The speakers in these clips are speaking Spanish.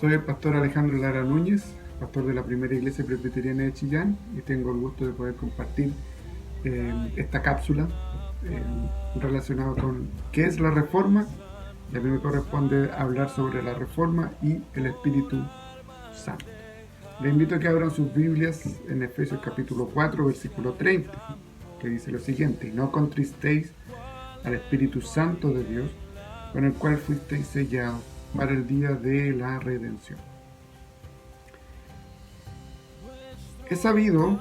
Soy el pastor Alejandro Lara Núñez, pastor de la Primera Iglesia Presbiteriana de Chillán, y tengo el gusto de poder compartir esta cápsula relacionada con qué es la Reforma. Y a mí me corresponde hablar sobre la Reforma y el Espíritu Santo. Les invito a que abran sus Biblias en Efesios capítulo 4, versículo 30, que dice lo siguiente: y no contristéis al Espíritu Santo de Dios, con el cual fuisteis sellados para el día de la redención. Es sabido,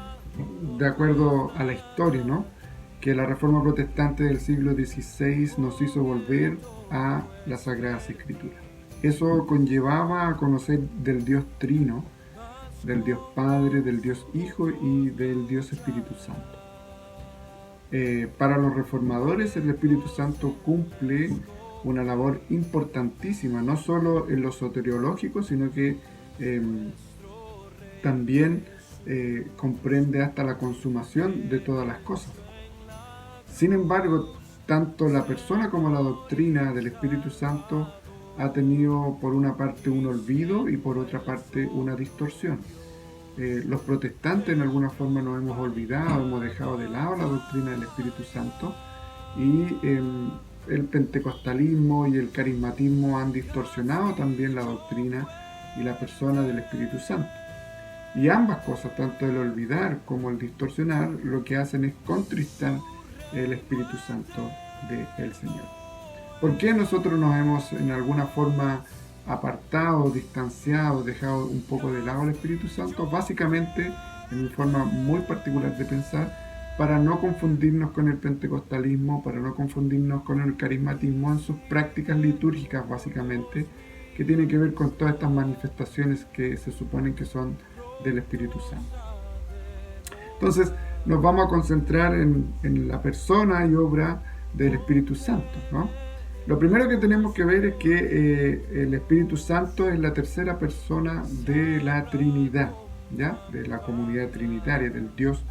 de acuerdo a la historia, que la Reforma Protestante del siglo XVI nos hizo volver a las Sagradas Escrituras. Eso conllevaba a conocer del Dios Trino, del Dios Padre, del Dios Hijo y del Dios Espíritu Santo. Para los reformadores, el Espíritu Santo cumple una labor importantísima, no solo en lo soteriológico, sino que también comprende hasta la consumación de todas las cosas. Sin embargo, tanto la persona como la doctrina del Espíritu Santo ha tenido por una parte un olvido y por otra parte una distorsión. Los protestantes en alguna forma nos hemos olvidado, hemos dejado de lado la doctrina del Espíritu Santo, y el pentecostalismo y el carismatismo han distorsionado también la doctrina y la persona del Espíritu Santo. Y ambas cosas, tanto el olvidar como el distorsionar, lo que hacen es contristar el Espíritu Santo del Señor. ¿Por qué nosotros nos hemos en alguna forma apartado, distanciado, dejado un poco de lado el Espíritu Santo? Básicamente, en mi forma muy particular de pensar, para no confundirnos con el pentecostalismo, para no confundirnos con el carismatismo en sus prácticas litúrgicas, básicamente, que tienen que ver con todas estas manifestaciones que se suponen que son del Espíritu Santo. Entonces, nos vamos a concentrar en la persona y obra del Espíritu Santo, Lo primero que tenemos que ver es que el Espíritu Santo es la tercera persona de la Trinidad, de la comunidad trinitaria, del Dios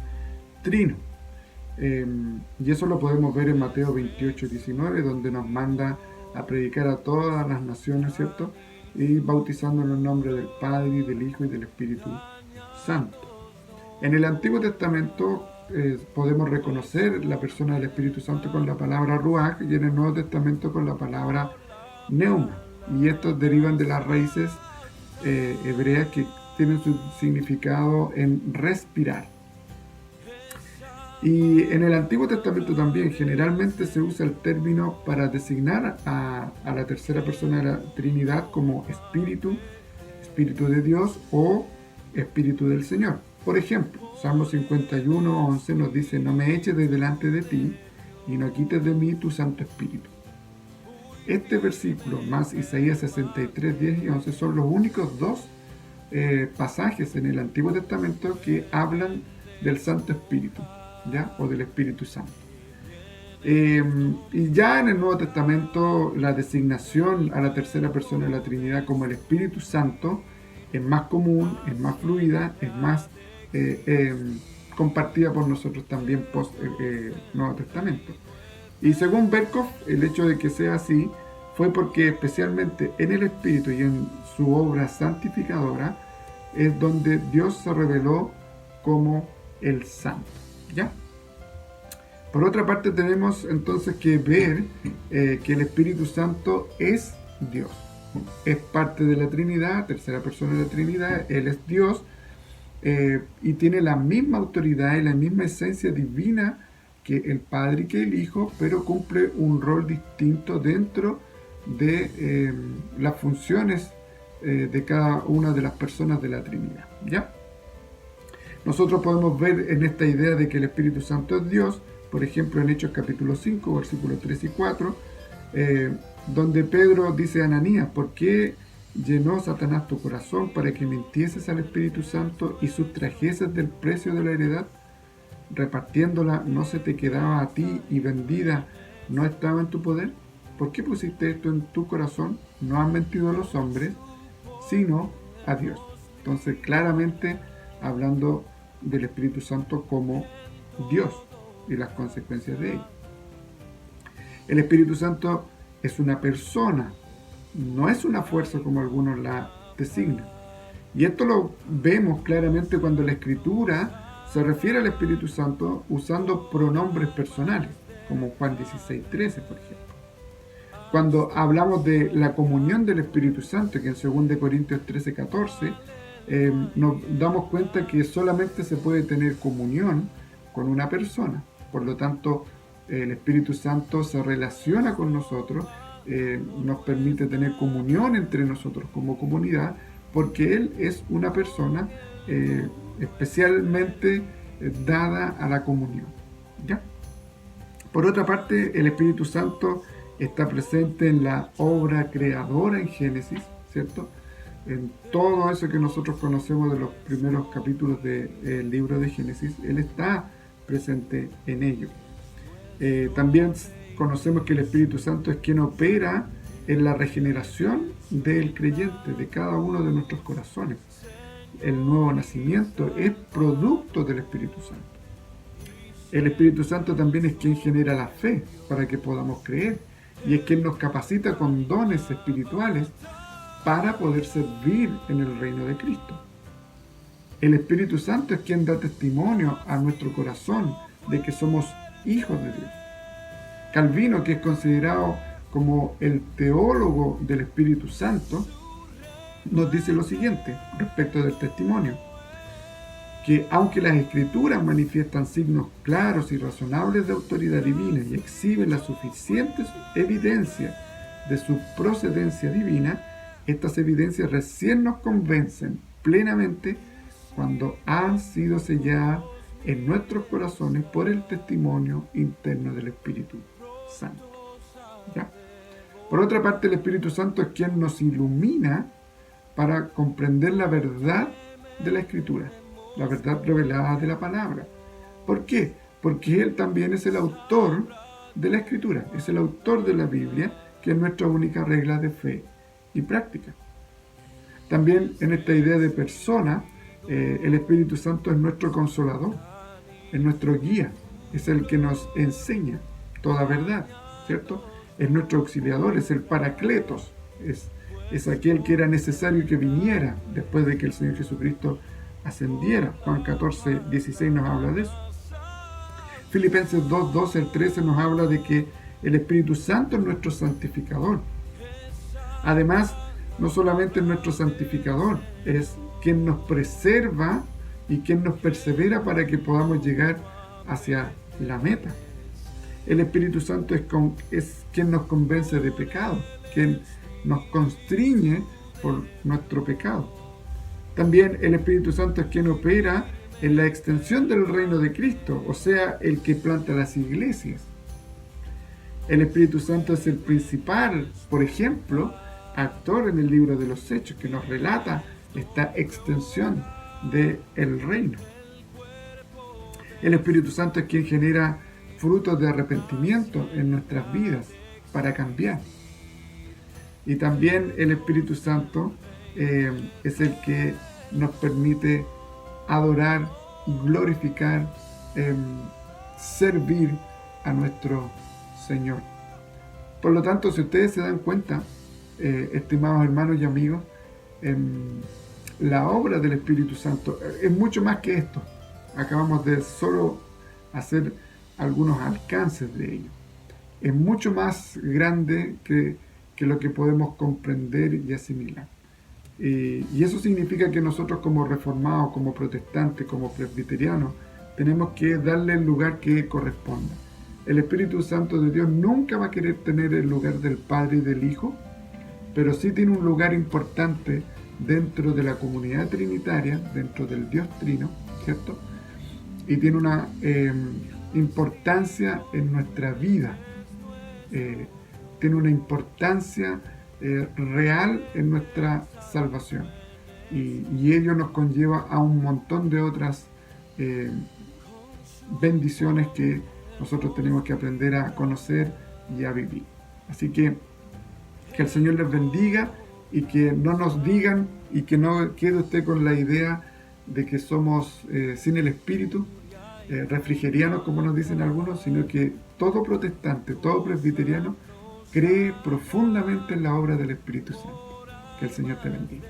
Trino. Y eso lo podemos ver en Mateo 28, 19, donde nos manda a predicar a todas las naciones, ¿cierto? Y bautizando en el nombre del Padre, y del Hijo y del Espíritu Santo. En el Antiguo Testamento podemos reconocer la persona del Espíritu Santo con la palabra Ruach, y en el Nuevo Testamento con la palabra Neuma. Y estos derivan de las raíces hebreas que tienen su significado en respirar. Y en el Antiguo Testamento también generalmente se usa el término para designar a la tercera persona de la Trinidad como Espíritu, Espíritu de Dios o Espíritu del Señor. Por ejemplo, Salmo 51, 11 nos dice: no me eches de delante de ti y no quites de mí tu Santo Espíritu. Este versículo más Isaías 63, 10 y 11 son los únicos dos pasajes en el Antiguo Testamento que hablan del Santo Espíritu, o del Espíritu Santo. Y ya en el Nuevo Testamento la designación a la tercera persona de la Trinidad como el Espíritu Santo es más común, es más fluida, es más compartida por nosotros también post Nuevo Testamento. Y según Berkhof, el hecho de que sea así fue porque especialmente en el Espíritu y en su obra santificadora es donde Dios se reveló como el Santo. Por otra parte, tenemos entonces que ver que el Espíritu Santo es Dios. Es parte de la Trinidad, tercera persona de la Trinidad. Él es Dios y tiene la misma autoridad y la misma esencia divina que el Padre y que el Hijo, pero cumple un rol distinto dentro de las funciones de cada una de las personas de la Trinidad. Nosotros podemos ver en esta idea de que el Espíritu Santo es Dios, por ejemplo en Hechos capítulo 5, versículos 3 y 4, donde Pedro dice a Ananías: ¿por qué llenó Satanás tu corazón para que mintieses al Espíritu Santo y sustrajeses del precio de la heredad? Repartiéndola no se te quedaba a ti, y vendida no estaba en tu poder. ¿Por qué pusiste esto en tu corazón? No has mentido a los hombres, sino a Dios. Entonces, claramente hablando del Espíritu Santo como Dios y las consecuencias de ello. El Espíritu Santo es una persona, no es una fuerza como algunos la este signo. Y esto lo vemos claramente cuando la Escritura se refiere al Espíritu Santo usando pronombres personales, como Juan 16:13, por ejemplo. Cuando hablamos de la comunión del Espíritu Santo, que en 2 Corintios 13:14, nos damos cuenta que solamente se puede tener comunión con una persona. Por lo tanto, el Espíritu Santo se relaciona con nosotros, nos permite tener comunión entre nosotros como comunidad, porque Él es una persona especialmente dada a la comunión. ¿Ya? Por otra parte, el Espíritu Santo está presente en la obra creadora en Génesis, ¿cierto? En todo eso que nosotros conocemos de los primeros capítulos del libro de Génesis, Él está presente en ello. También conocemos que el Espíritu Santo es quien opera en la regeneración del creyente, de cada uno de nuestros corazones. El nuevo nacimiento es producto del Espíritu Santo. El Espíritu Santo también es quien genera la fe para que podamos creer, y es quien nos capacita con dones espirituales para poder servir en el reino de Cristo. El Espíritu Santo es quien da testimonio a nuestro corazón de que somos hijos de Dios. Calvino, que es considerado como el teólogo del Espíritu Santo, nos dice lo siguiente respecto del testimonio: que aunque las Escrituras manifiestan signos claros y razonables de autoridad divina y exhiben las suficientes evidencias de su procedencia divina, estas evidencias recién nos convencen plenamente cuando han sido selladas en nuestros corazones por el testimonio interno del Espíritu Santo. ¿Ya? Por otra parte, el Espíritu Santo es quien nos ilumina para comprender la verdad de la Escritura, la verdad revelada de la palabra. ¿Por qué? Porque Él también es el autor de la Escritura, es el autor de la Biblia, que es nuestra única regla de fe y práctica. También en esta idea de persona, el Espíritu Santo es nuestro consolador, es nuestro guía, es el que nos enseña toda verdad, ¿cierto? Es nuestro auxiliador, es el Paracletos, es aquel que era necesario que viniera después de que el Señor Jesucristo ascendiera. Juan 14:16 nos habla de eso. Filipenses 2:12 al 13 nos habla de que el Espíritu Santo es nuestro santificador. Además, no solamente es nuestro santificador, es quien nos preserva y quien nos persevera para que podamos llegar hacia la meta. El Espíritu Santo es quien nos convence de pecado, quien nos constriñe por nuestro pecado. También el Espíritu Santo es quien opera en la extensión del reino de Cristo, o sea, el que planta las iglesias. El Espíritu Santo es el principal, por ejemplo, actor en el libro de los Hechos, que nos relata esta extensión del reino. El Espíritu Santo es quien genera frutos de arrepentimiento en nuestras vidas para cambiar. Y también el Espíritu Santo es el que nos permite adorar, glorificar, servir a nuestro Señor. Por lo tanto, si ustedes se dan cuenta, estimados hermanos y amigos, la obra del Espíritu Santo es mucho más que esto. Acabamos de solo hacer algunos alcances de ello. Es mucho más grande que lo que podemos comprender y asimilar. Y eso significa que nosotros, como reformados, como protestantes, como presbiterianos, tenemos que darle el lugar que corresponda. El Espíritu Santo de Dios nunca va a querer tener el lugar del Padre y del Hijo, pero sí tiene un lugar importante dentro de la comunidad trinitaria, dentro del Dios Trino, ¿cierto? Y tiene una importancia en nuestra vida, tiene una importancia real en nuestra salvación. Y ello nos conlleva a un montón de otras bendiciones que nosotros tenemos que aprender a conocer y a vivir. Así que el Señor les bendiga y que no nos digan y que no quede usted con la idea de que somos sin el Espíritu, refrigerianos como nos dicen algunos, sino que todo protestante, todo presbiteriano cree profundamente en la obra del Espíritu Santo. Que el Señor te bendiga.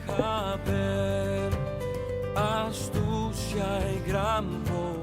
deja ver astucia y gran poder.